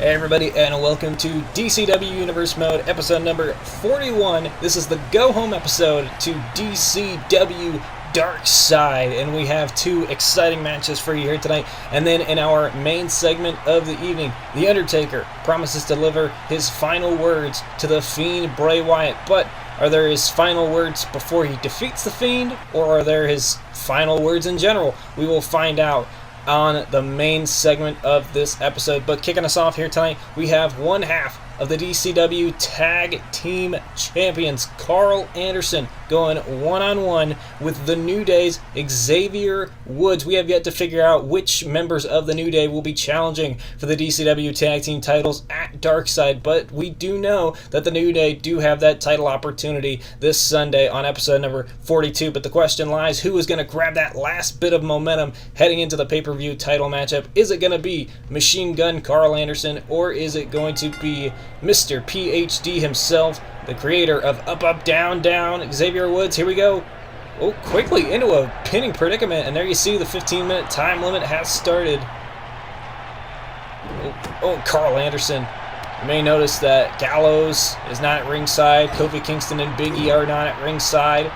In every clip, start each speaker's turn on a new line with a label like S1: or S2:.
S1: Hey everybody, and welcome to DCW Universe Mode, episode number 41. This is the go-home episode to DCW Darkside, and we have two exciting matches for you here tonight. And then in our main segment of the evening, The Undertaker promises to deliver his final words to the Fiend, Bray Wyatt. But are there his final words before he defeats the Fiend, or are there his final words in general? We will find out on the main segment of this episode. But kicking us off here tonight, we have one half of the DCW Tag Team Champions, Carl Anderson, going one-on-one with the New Day's Xavier Woods. We have yet to figure out which members of the New Day will be challenging for the DCW Tag Team titles at Darkside, but we do know that the New Day do have that title opportunity this Sunday on episode number 42. But the question lies, who is going to grab that last bit of momentum heading into the pay-per-view title matchup? Is it going to be Machine Gun Carl Anderson, or is it going to be Mr. PhD himself, the creator of Up, Up, Down, Down, Xavier Woods? Here we go. Oh, quickly into a pinning predicament, and there you see the 15-minute time limit has started. Oh, Carl Anderson. You may notice that Gallows is not at ringside. Kofi Kingston and Big E are not at ringside.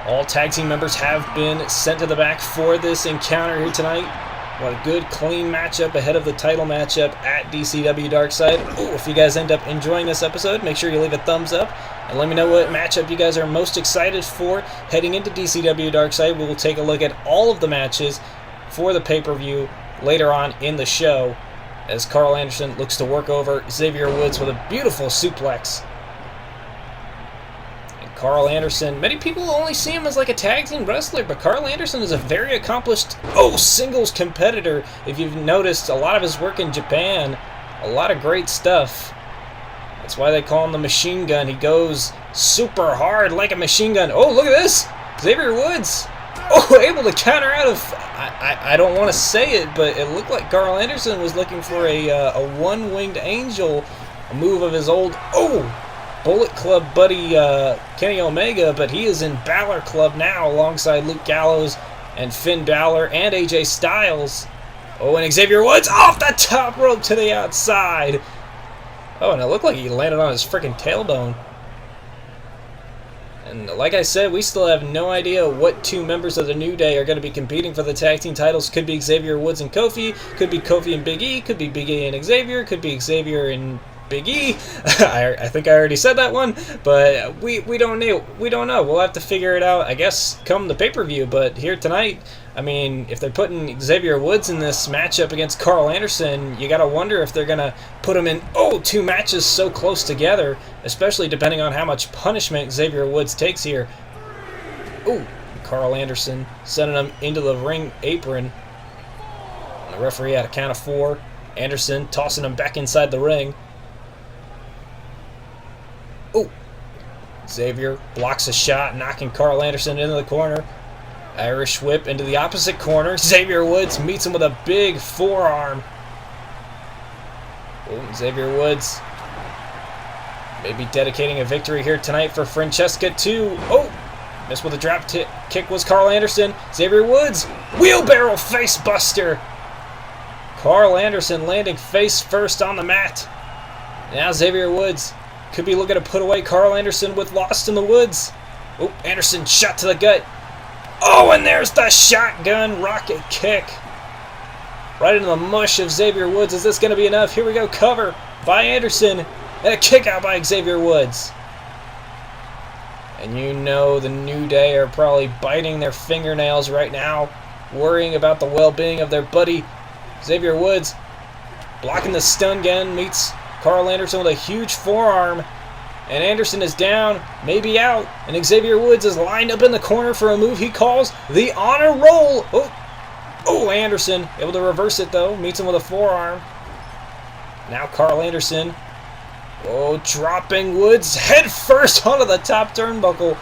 S1: All tag team members have been sent to the back for this encounter here tonight. What a good, clean matchup ahead of the title matchup at DCW Darkside. Ooh, if you guys end up enjoying this episode, make sure you leave a thumbs up and let me know what matchup you guys are most excited for heading into DCW Darkside. We will take a look at all of the matches for the pay-per-view later on in the show as Carl Anderson looks to work over Xavier Woods with a beautiful suplex. Carl Anderson, many people only see him as like a tag team wrestler, but Carl Anderson is a very accomplished singles competitor. If you've noticed a lot of his work in Japan, a lot of great stuff. That's why they call him the Machine Gun. He goes super hard like a machine gun. Oh, look at this! Xavier Woods! Oh, able to counter out of... I don't want to say it, but it looked like Carl Anderson was looking for a one-winged angel, a move of his old... Bullet Club buddy Kenny Omega, but he is in Balor Club now alongside Luke Gallows and Finn Balor and AJ Styles. Oh, and Xavier Woods off the top rope to the outside. Oh, and it looked like he landed on his freaking tailbone. And like I said, we still have no idea what two members of the New Day are going to be competing for the tag team titles. Could be Xavier Woods and Kofi, could be Kofi and Big E, could be Big E and Xavier, could be Xavier and Big E. I think I already said that one, but we don't know. We'll have to figure it out, I guess, come the pay-per-view. But here tonight, I mean, if they're putting Xavier Woods in this matchup against Carl Anderson, you gotta wonder if they're gonna put him in two matches so close together, especially depending on how much punishment Xavier Woods takes here. Oh, Carl Anderson sending him into the ring apron. And the referee had a count of 4. Anderson tossing him back inside the ring. Oh, Xavier blocks a shot, knocking Carl Anderson into the corner. Irish whip into the opposite corner. Xavier Woods meets him with a big forearm. Oh, Xavier Woods maybe dedicating a victory here tonight for Francesca too. Oh, missed with a drop kick was Carl Anderson. Xavier Woods, wheelbarrow face buster. Carl Anderson landing face first on the mat. Now Xavier Woods could be looking to put away Carl Anderson with Lost in the Woods. Oh, Anderson shot to the gut. Oh, and there's the shotgun rocket kick. Right into the mush of Xavier Woods. Is this going to be enough? Here we go. Cover by Anderson. And a kick out by Xavier Woods. And you know the New Day are probably biting their fingernails right now, worrying about the well-being of their buddy Xavier Woods. Blocking the stun gun meets Carl Anderson with a huge forearm, and Anderson is down, maybe out, and Xavier Woods is lined up in the corner for a move he calls the honor roll. Oh, Anderson able to reverse it though, meets him with a forearm. Now Carl Anderson, dropping Woods head first onto the top turnbuckle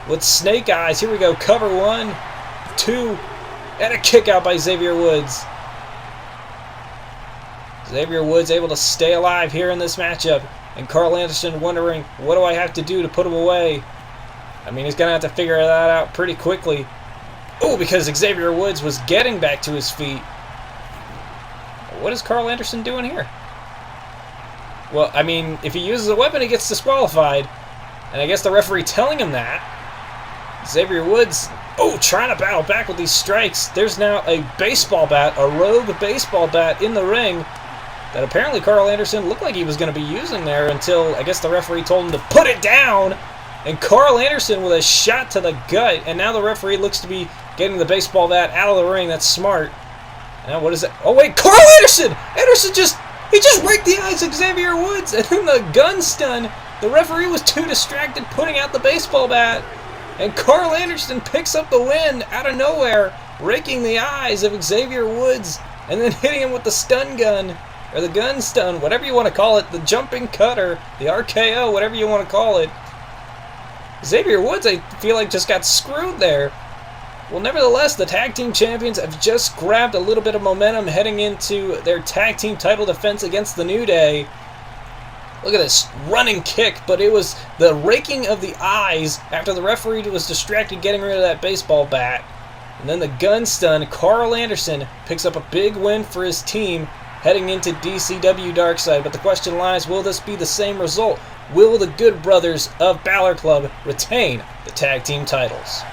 S1: with snake eyes. Here we go, cover 1, 2, and a kick out by Xavier Woods. Xavier Woods able to stay alive here in this matchup, and Carl Anderson wondering, what do I have to do to put him away? I mean, he's going to have to figure that out pretty quickly. Oh, because Xavier Woods was getting back to his feet. What is Carl Anderson doing here? Well, I mean, if he uses a weapon, he gets disqualified. And I guess the referee telling him that. Xavier Woods, trying to battle back with these strikes. There's now a baseball bat, a rogue baseball bat in the ring that apparently Carl Anderson looked like he was going to be using there until I guess the referee told him to put it down. And Carl Anderson with a shot to the gut. And now the referee looks to be getting the baseball bat out of the ring. That's smart. Now what is it? Oh, wait, Carl Anderson! Anderson just raked the eyes of Xavier Woods. And then the gun stun. The referee was too distracted putting out the baseball bat. And Carl Anderson picks up the win out of nowhere, raking the eyes of Xavier Woods, and then hitting him with the stun gun, or the gun stun, whatever you want to call it, the jumping cutter, the RKO, whatever you want to call it. Xavier Woods, I feel like, just got screwed there. Well, nevertheless, the tag team champions have just grabbed a little bit of momentum heading into their tag team title defense against the New Day. Look at this running kick, but it was the raking of the eyes after the referee was distracted getting rid of that baseball bat. And then the gun stun. Carl Anderson picks up a big win for his team heading into DCW Darkside. But the question lies, will this be the same result? Will the Good Brothers of Balor Club retain the tag team titles?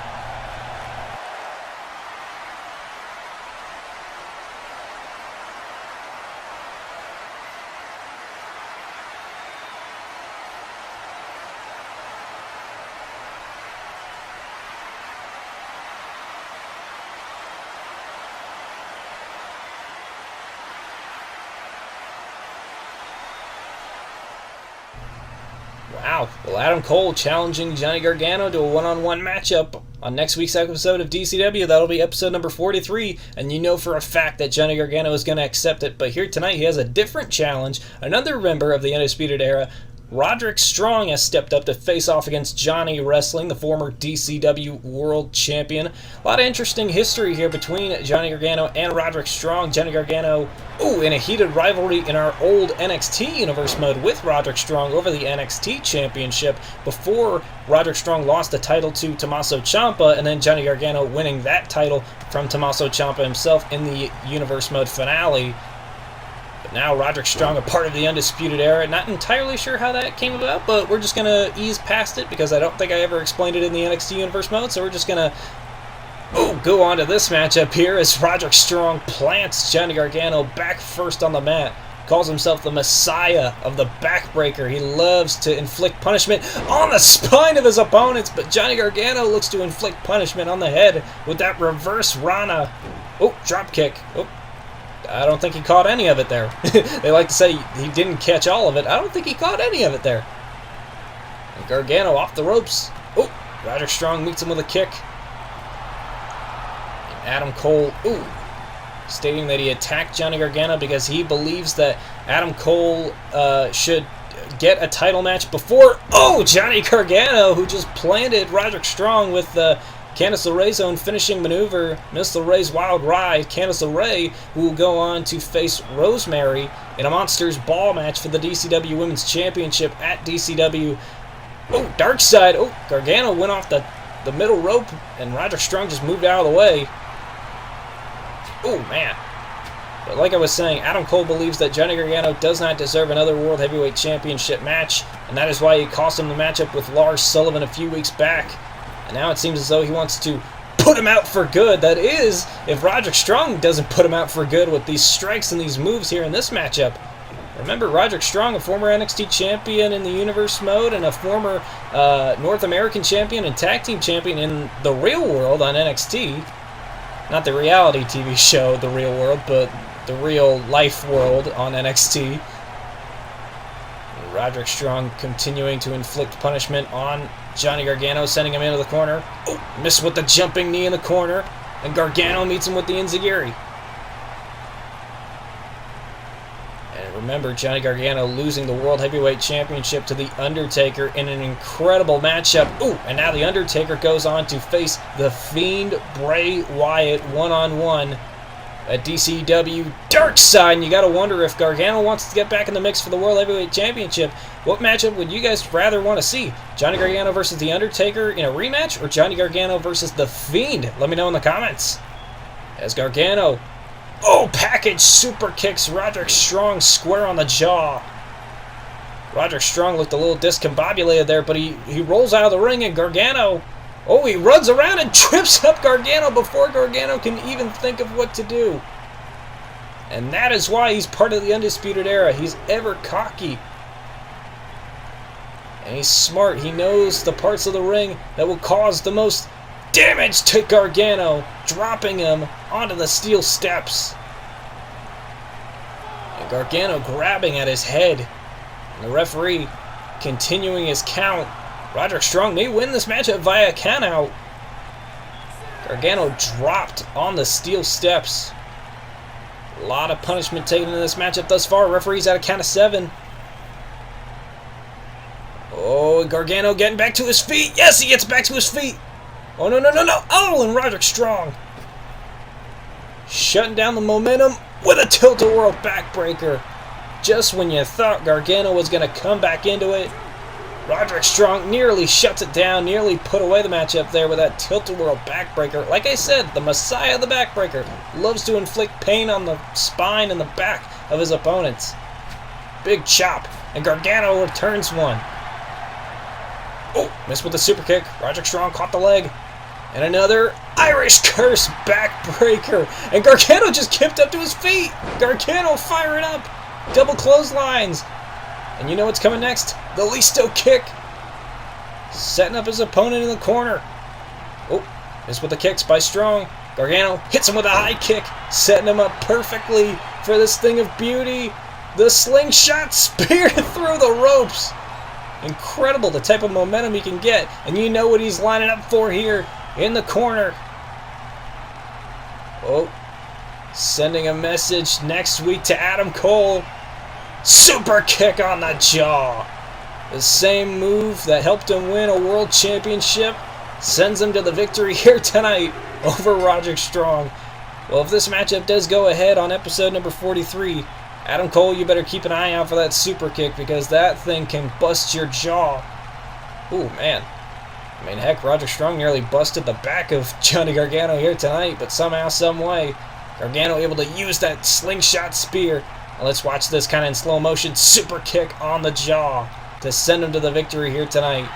S1: Wow. Well, Adam Cole challenging Johnny Gargano to a one-on-one matchup on next week's episode of DCW. That'll be episode number 43, and you know for a fact that Johnny Gargano is going to accept it. But here tonight, he has a different challenge. Another member of the Undisputed Era, Roderick Strong, has stepped up to face off against Johnny Wrestling, the former DCW World Champion. A lot of interesting history here between Johnny Gargano and Roderick Strong. Johnny Gargano, in a heated rivalry in our old NXT Universe mode with Roderick Strong over the NXT Championship before Roderick Strong lost the title to Tommaso Ciampa, and then Johnny Gargano winning that title from Tommaso Ciampa himself in the Universe mode finale. But now Roderick Strong, a part of the Undisputed Era. Not entirely sure how that came about, but we're just going to ease past it because I don't think I ever explained it in the NXT Universe mode, so we're just going to go on to this matchup here as Roderick Strong plants Johnny Gargano back first on the mat. Calls himself the Messiah of the Backbreaker. He loves to inflict punishment on the spine of his opponents, but Johnny Gargano looks to inflict punishment on the head with that reverse Rana. Drop kick. I don't think he caught any of it there. They like to say he didn't catch all of it. I don't think he caught any of it there. And Gargano off the ropes. Roderick Strong meets him with a kick. And Adam Cole, stating that he attacked Johnny Gargano because he believes that Adam Cole should get a title match before, Johnny Gargano, who just planted Roderick Strong with the Candice LeRae's own finishing maneuver, Miss LeRae's Wild Ride. Candice LeRae, who will go on to face Rosemary in a Monsters Ball match for the DCW Women's Championship at DCW. Darkside. Gargano went off the middle rope, and Roderick Strong just moved out of the way. Man. But like I was saying, Adam Cole believes that Johnny Gargano does not deserve another World Heavyweight Championship match, and that is why he cost him the matchup with Lars Sullivan a few weeks back. And now it seems as though he wants to put him out for good. That is, if Roderick Strong doesn't put him out for good with these strikes and these moves here in this matchup. Remember, Roderick Strong, a former NXT champion in the Universe mode and a former North American champion and tag team champion in the real world on NXT. Not the reality TV show, The Real World, but the real life world on NXT. And Roderick Strong continuing to inflict punishment on Johnny Gargano, sending him into the corner. Missed with the jumping knee in the corner. And Gargano meets him with the enziguri. And remember, Johnny Gargano losing the World Heavyweight Championship to The Undertaker in an incredible matchup. And now The Undertaker goes on to face the Fiend, Bray Wyatt, one-on-one at DCW Darkside. And you gotta wonder if Gargano wants to get back in the mix for the World Heavyweight Championship. What matchup would you guys rather want to see? Johnny Gargano versus The Undertaker in a rematch, or Johnny Gargano versus The Fiend? Let me know in the comments. As Gargano, package super kicks Roderick Strong square on the jaw. Roderick Strong looked a little discombobulated there, but he rolls out of the ring, and Gargano, oh, he runs around and trips up Gargano before Gargano can even think of what to do. And that is why he's part of the Undisputed Era. He's ever cocky. And he's smart. He knows the parts of the ring that will cause the most damage to Gargano, dropping him onto the steel steps. And Gargano grabbing at his head. And the referee continuing his count. Roderick Strong may win this matchup via countout. Gargano dropped on the steel steps. A lot of punishment taken in this matchup thus far. Referee's at a count of 7. Oh, Gargano getting back to his feet. Yes, he gets back to his feet. Oh, no, no, no, no. Oh, and Roderick Strong shutting down the momentum with a tilt-a-whirl backbreaker. Just when you thought Gargano was going to come back into it, Roderick Strong nearly shuts it down, nearly put away the matchup there with that tilt-a-whirl backbreaker. Like I said, the Messiah of the backbreaker loves to inflict pain on the spine and the back of his opponents. Big chop, and Gargano returns one. Oh, missed with the super kick. Roderick Strong caught the leg. And another Irish Curse backbreaker. And Gargano just kicked up to his feet. Gargano firing up. Double clotheslines. And you know what's coming next? The Listo kick. Setting up his opponent in the corner. Oh, missed with the kicks by Strong. Gargano hits him with a high kick, setting him up perfectly for this thing of beauty. The slingshot spear through the ropes. Incredible the type of momentum he can get. And you know what he's lining up for here in the corner. Oh, sending a message next week to Adam Cole. Super kick on the jaw. The same move that helped him win a world championship sends him to the victory here tonight over Roderick Strong. Well, if this matchup does go ahead on episode number 43, Adam Cole, you better keep an eye out for that super kick because that thing can bust your jaw. Ooh, man. I mean, heck, Roderick Strong nearly busted the back of Johnny Gargano here tonight, but somehow, some way, Gargano able to use that slingshot spear. Now let's watch this kind of in slow motion. Super kick on the jaw to send him to the victory here tonight.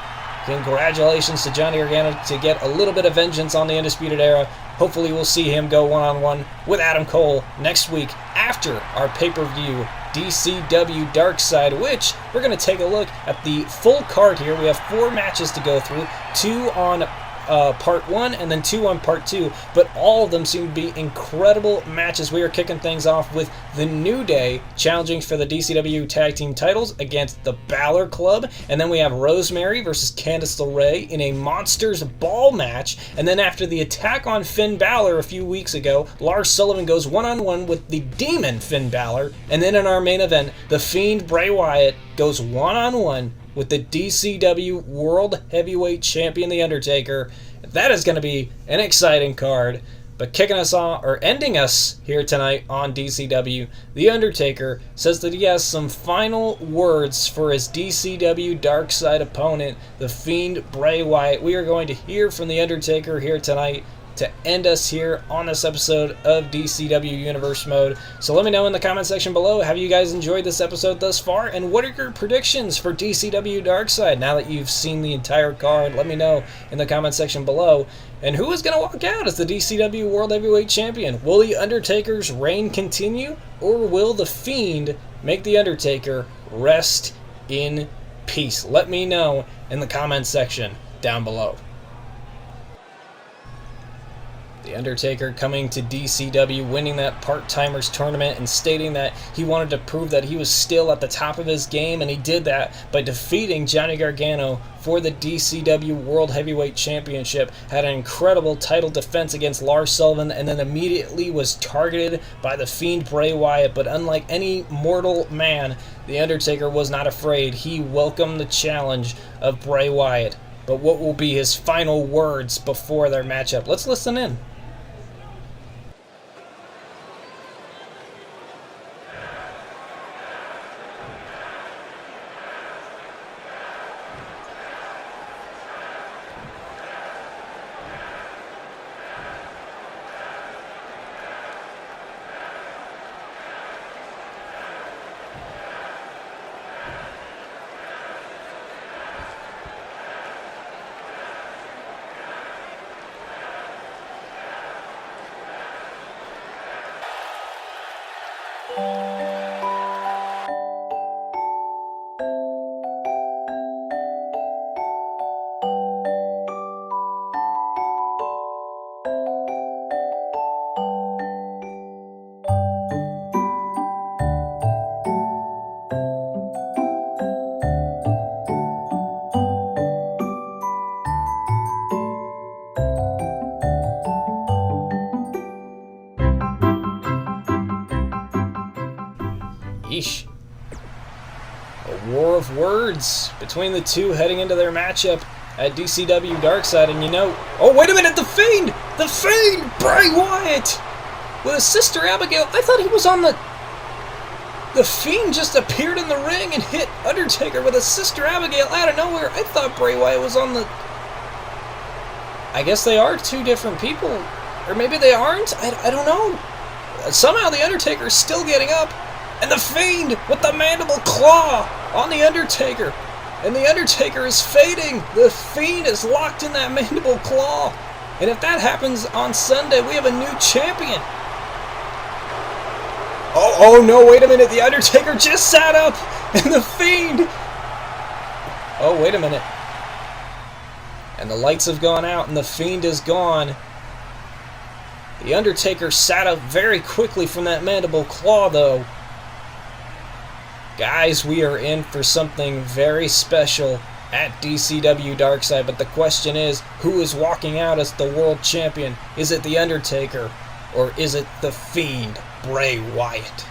S1: Congratulations to Johnny Gargano to get a little bit of vengeance on the Undisputed Era. Hopefully we'll see him go one-on-one with Adam Cole next week after our pay-per-view DCW Darkside, which we're going to take a look at the full card here. We have 4 matches to go through, 2 on part 1 and then 2 on part 2, but all of them seem to be incredible matches. We are kicking things off with the New Day challenging for the DCW Tag Team titles against the Balor Club, and then we have Rosemary versus Candice LeRae in a Monsters Ball match, and then after the attack on Finn Balor a few weeks ago, Lars Sullivan goes one-on-one with the Demon Finn Balor, and then in our main event, the Fiend Bray Wyatt goes one-on-one with the DCW World Heavyweight Champion, The Undertaker. That is going to be an exciting card. But kicking us off, or ending us here tonight on DCW, The Undertaker says that he has some final words for his DCW Darkside opponent, the Fiend Bray Wyatt. We are going to hear from The Undertaker here tonight to end us here on this episode of DCW Universe Mode. So let me know in the comment section below, have you guys enjoyed this episode thus far? And what are your predictions for DCW Darkside now that you've seen the entire card? Let me know in the comment section below. And who is going to walk out as the DCW World Heavyweight Champion? Will The Undertaker's reign continue? Or will The Fiend make The Undertaker rest in peace? Let me know in the comment section down below. The Undertaker coming to DCW, winning that part-timers tournament and stating that he wanted to prove that he was still at the top of his game, and he did that by defeating Johnny Gargano for the DCW World Heavyweight Championship, had an incredible title defense against Lars Sullivan, and then immediately was targeted by the Fiend Bray Wyatt. But unlike any mortal man, The Undertaker was not afraid. He welcomed the challenge of Bray Wyatt. But what will be his final words before their matchup? Let's listen in. Sheesh. A war of words between the two heading into their matchup at DCW Darkside. And you know... Oh, wait a minute! The Fiend! The Fiend! Bray Wyatt! With his sister Abigail. I thought he was on the... The Fiend just appeared in the ring and hit Undertaker with his sister Abigail out of nowhere. I thought Bray Wyatt was on the... I guess they are two different people. Or maybe they aren't? I don't know. Somehow the Undertaker is still getting up. And the Fiend with the mandible claw on the Undertaker. And the Undertaker is fading. The Fiend is locked in that mandible claw. And if that happens on Sunday, we have a new champion. Oh no, wait a minute. The Undertaker just sat up. And the Fiend. Oh, wait a minute. And the lights have gone out and the Fiend is gone. The Undertaker sat up very quickly from that mandible claw, though. Guys, we are in for something very special at DCW Darkside, but the question is, who is walking out as the world champion? Is it The Undertaker, or is it The Fiend, Bray Wyatt?